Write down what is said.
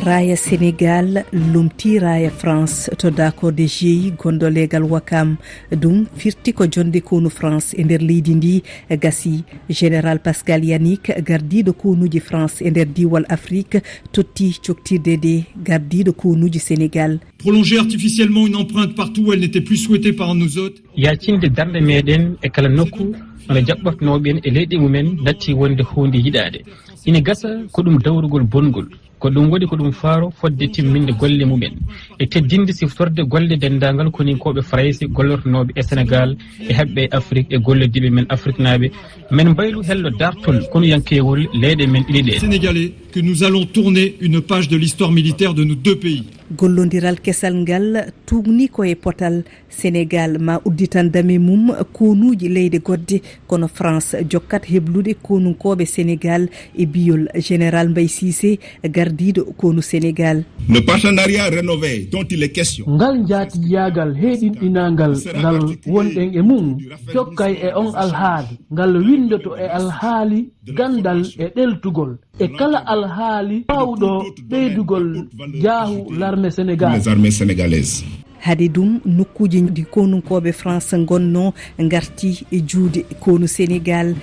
Raya Sénégal lumti raya France to d'accord jeeyi gondo legal wakam dum firti ko jonde konu France e nder leydi ndi gasi général Pascal Yannick gardido konuji France e nder diwal Afrique totti coktirde de gardido konuji Sénégal. Prolonger artificiellement une empreinte partout où elle n'était plus souhaitée par nos hôtes. Yacinde darde meden e kala nokku ona jabbatnoben e leydi mumen natti wonde hunde hidade ina gasa ko dum dawrugol bongol ko dum wodi ko dum faaro fodde timminde golle mumen e teddinde siftorde golle dendangal koni kobe faraysi gollornobe e Sénégal e habbe Afrique e gollodibe men Afrique nabe men baylu hello dartol kono yankewol leyde men ilide Sénégalais que nous allons tourner une page de l'histoire militaire de nos deux pays. Gollondiral kesal ngal tugni ko e potal Sénégal ma udditandame mum konuji leyde godde kono France jokkat heblude konunkobe Sénégal e biyol général Mbaye Cissé gardido konu Sénégal. Le partenariat rénové dont il est question ngal jati yagal hedindinangal ngal wonden e mum jokkay e on alhaali ngal windoto e alhaali gandal e deltugol e kala alhaali pawdo beydugol jaahu l'armée sénégalaise. Les armées sénégalaises. Hade dum nokkuji di konunkobe France gonno ngarti e juude konu Sénégal